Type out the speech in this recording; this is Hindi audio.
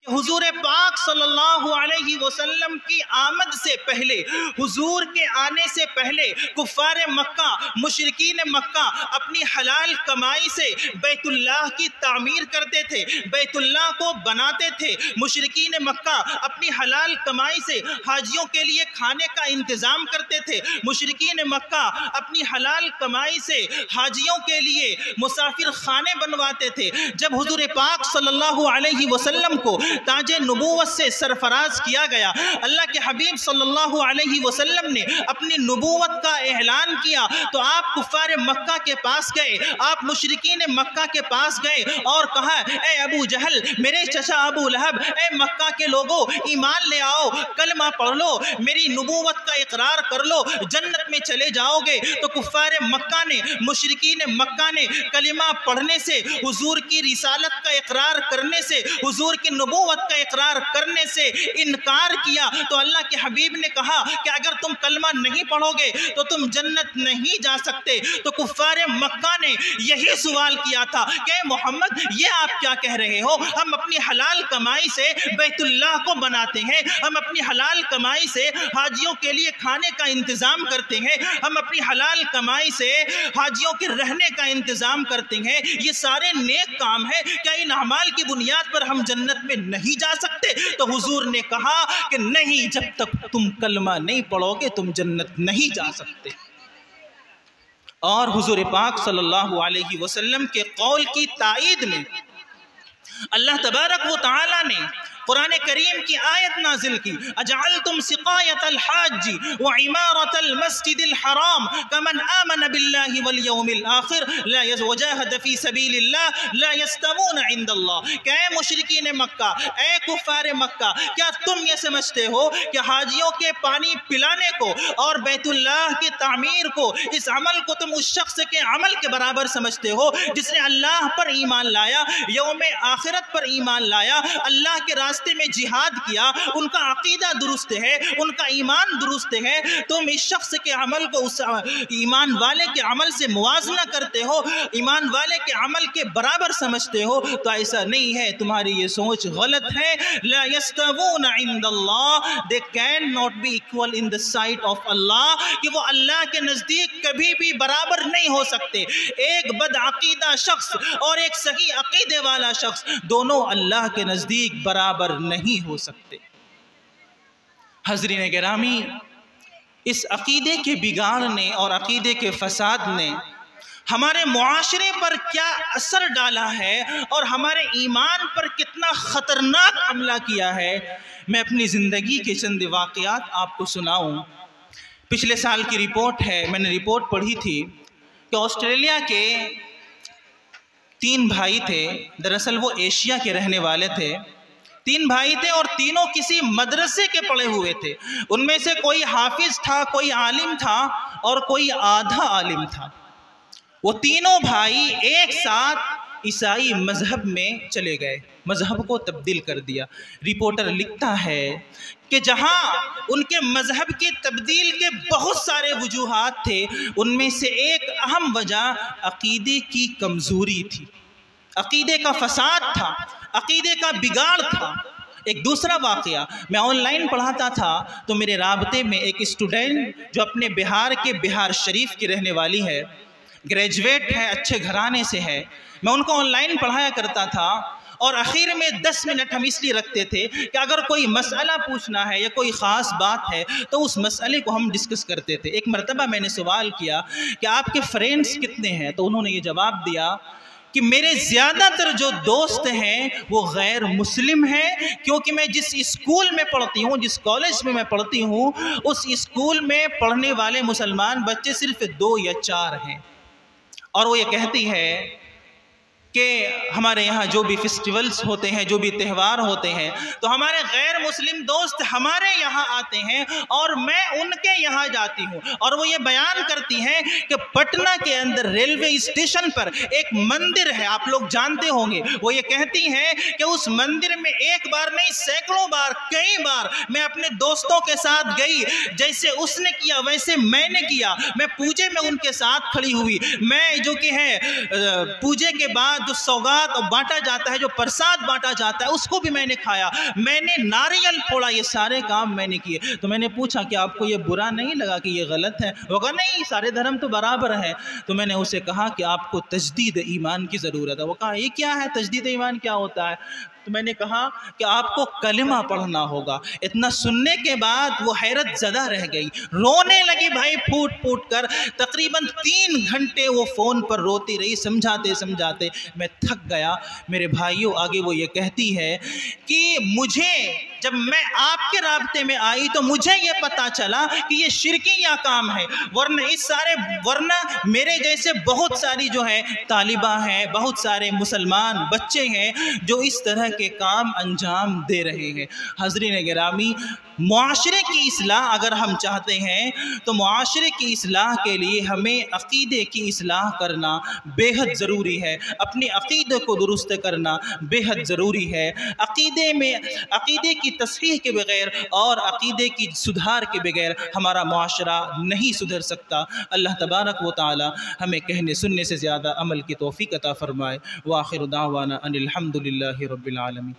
हुजूर पाक सल्लल्लाहु अलैहि वसल्लम की आमद से पहले, हुजूर के आने से पहले कुफ्फार मक्का, मुशरिकीन मक्का अपनी हलाल कमाई से बैतुल्लाह की तामीर करते थे, बैतुल्लाह को बनाते थे। मुशरिकीन मक्का अपनी हलाल कमाई से हाजियों के लिए खाने का इंतज़ाम करते थे। मुशरिकीन मक्का अपनी हलाल कमाई से हाजियों के लिए मुसाफिर खाने बनवाते थे। जब हुजूर पाक सल्लल्लाहु अलैहि वसल्लम को ताजे नबूवत से सरफराज किया गया, अल्लाह के हबीब सल्लल्लाहु अलैहि वसल्लम ने अपनी नबूवत का ऐलान किया तो आप कुफ्फार मक्का के पास गए, आप मुशरिकीन मक्का के पास गए और कहा, ए अबू जहल, मेरे चचा अबू लहब, ए मक्का के लोगों, ईमान ले आओ, कलमा पढ़ लो, मेरी नबूवत का इकरार कर लो, जन्नत में चले जाओगे। तो कुफ्फार मक्का ने, मुशरिकीन मक्का ने कलिमा पढ़ने से, हुजूर की रिसालत का इकरार करने से, हुजूर की नबूवत का इकरार करने से इनकार किया। तो अल्लाह के हबीब ने कहा कि अगर तुम कलमा नहीं पढ़ोगे तो तुम जन्नत नहीं जा सकते। तो कुफ्फार मक्का ने यही सवाल किया था कि मोहम्मद, ये आप क्या कह रहे हो? हम अपनी हलाल कमाई से बैतुल्लाह को बनाते हैं, हम अपनी हलाल कमाई से हाजियों के लिए खाने का इंतज़ाम करते हैं, हम अपनी हलाल कमाई से हाजियों के रहने का इंतज़ाम करते हैं, ये सारे नेक काम है, क्या इन अमाल की बुनियाद पर हम जन्नत में नहीं जा सकते? तो हुजूर ने कहा कि नहीं, जब तक तुम कलमा नहीं पढ़ोगे तुम जन्नत नहीं जा सकते। और हुजूर पाक सल्लल्लाहु अलैहि वसल्लम के कौल की ताईद में अल्लाह तबारक व तआला ने कुरान करीम की आयत नाजिल की, अजअलतुम सिकायतल हाजी व इमारतल मस्जिदिल हराम कमन आमन बिल्लाहि वल यौमिल आखिर ला वजाहद फी सबीलिल्लाह ला यस्तवून इंदल्लाह। क्या मुशरिकीन मक्का, ए कुफ्फार मक्का, क्या तुम ये समझते हो कि हाजियों के पानी पिलाने को और बैतुल्लाह की तामीर को, इस अमल को तुम उस शख्स के अमल के बराबर समझते हो जिसने अल्लाह पर ईमान लाया, यौम आखिरत पर ईमान लाया, अल्लाह के रास्ते में जिहाद किया, उनका अकीदा दुरुस्त है, उनका ईमान दुरुस्त है, तुम इस शख्स के अमल को उस ईमान वाले के अमल से मुवाजना करते हो, ईमान वाले के अमल के बराबर समझते हो? तो ऐसा नहीं है, तुम्हारी ये सोच गलत है। ला यस्तवून इंदल्लाह, they can not be equal in the sight of Allah, कि वो अल्लाह के नज़दीक कभी भी बराबर नहीं हो सकते। एक बदअकीदा शख्स और एक सही अकीदे वाला शख्स दोनों अल्लाह के नज़दीक बराबर नहीं हो सकते। हज़रीन गिरामी, इस अकीदे के बिगाड़ने और अकीदे के फसाद ने हमारे मुआशरे पर क्या असर डाला है और हमारे ईमान पर कितना ख़तरनाक हमला किया है, मैं अपनी ज़िंदगी के चंद वाक़यात आपको सुनाऊं। पिछले साल की रिपोर्ट है, मैंने रिपोर्ट पढ़ी थी कि ऑस्ट्रेलिया के 3 भाई थे, दरअसल वो एशिया के रहने वाले थे। 3 भाई थे और तीनों किसी मदरसे के पढ़े हुए थे। उनमें से कोई हाफिज था, कोई आलिम था और कोई आधा आलिम था। वो तीनों भाई एक साथ ईसाई मजहब में चले गए, मजहब को तब्दील कर दिया। रिपोर्टर लिखता है कि जहां उनके मजहब की तब्दील के बहुत सारे वजूहात थे, उनमें से एक अहम वजह अकीदे की कमज़ोरी थी, अकीदे का फसाद था, अकीदे का बिगाड़ था। एक दूसरा वाक़या, मैं ऑनलाइन पढ़ाता था तो मेरे राबते में एक स्टूडेंट जो अपने बिहार के बिहार शरीफ की रहने वाली है, ग्रेजुएट है, अच्छे घराने से है, मैं उनको ऑनलाइन पढ़ाया करता था। और आखिर में 10 मिनट हम इसलिए रखते थे कि अगर कोई मसला पूछना है या कोई ख़ास बात है तो उस मसले को हम डिस्कस करते थे। एक मरतबा मैंने सवाल किया कि आपके फ्रेंड्स कितने हैं, तो उन्होंने ये जवाब दिया कि मेरे ज़्यादातर जो दोस्त हैं वो गैर मुस्लिम हैं, क्योंकि मैं जिस स्कूल में पढ़ती हूँ, जिस कॉलेज में मैं पढ़ती हूँ, उस स्कूल में पढ़ने वाले मुसलमान बच्चे सिर्फ 2 या 4 हैं। और वो ये कहती है कि हमारे यहाँ जो भी फेस्टिवल्स होते हैं, जो भी त्यौहार होते हैं, तो हमारे गैर मुस्लिम दोस्त हमारे यहाँ आते हैं और मैं उनके यहाँ जाती हूँ। और वो ये बयान करती हैं कि पटना के अंदर रेलवे स्टेशन पर एक मंदिर है, आप लोग जानते होंगे। वो ये कहती हैं कि उस मंदिर में एक बार नहीं, सैकड़ों बार, कई बार मैं अपने दोस्तों के साथ गई, जैसे उसने किया वैसे मैंने किया। मैं पूजे में उनके साथ खड़ी हुई, मैं जो कि है पूजे के बाद जो सौगात और बांटा जाता है, जो प्रसाद बांटा जाता है, उसको भी मैंने खाया, मैंने नारियल फोड़ा, ये सारे काम मैंने किए। तो मैंने पूछा कि आपको ये बुरा नहीं लगा कि ये गलत है? वो कहा नहीं, सारे धर्म तो बराबर है। तो मैंने उसे कहा कि आपको तजदीद ईमान की ज़रूरत है। वो कहा ये क्या है, तजदीद ईमान क्या होता है? तो मैंने कहा कि आपको कलिमा पढ़ना होगा। इतना सुनने के बाद वो हैरत ज़दा रह गई, रोने लगी भाई फूट फूट कर। तकरीबन 3 घंटे वो फ़ोन पर रोती रही, समझाते समझाते मैं थक गया। मेरे भाइयों, आगे वो ये कहती है कि मुझे जब मैं आपके राब्ते में आई तो मुझे ये पता चला कि ये शिरकिया काम है, वरना मेरे जैसे बहुत सारी जो है तालिबा हैं, बहुत सारे मुसलमान बच्चे हैं जो इस तरह के काम अंजाम दे रहे हैं। हज़रीन गिरामी, मुआशरे की इस्लाह अगर हम चाहते हैं तो मुआशरे की इस्लाह के लिए हमें अक़ीदे की इस्लाह करना बेहद ज़रूरी है। अपने अक़ीदे को दुरुस्त करना बेहद ज़रूरी है। अक़ीदे की तस्हीह के बग़ैर और अक़ीदे की सुधार के बग़ैर हमारा मुआशरा नहीं सुधर सकता। अल्लाह तबारक व तआला हमें कहने सुनने से ज़्यादा अमल की तौफ़ीक़ अता फ़रमाए। व आख़िरु दावाना अनिल हम्दुलिल्लाहि रब्बिल आलमीन।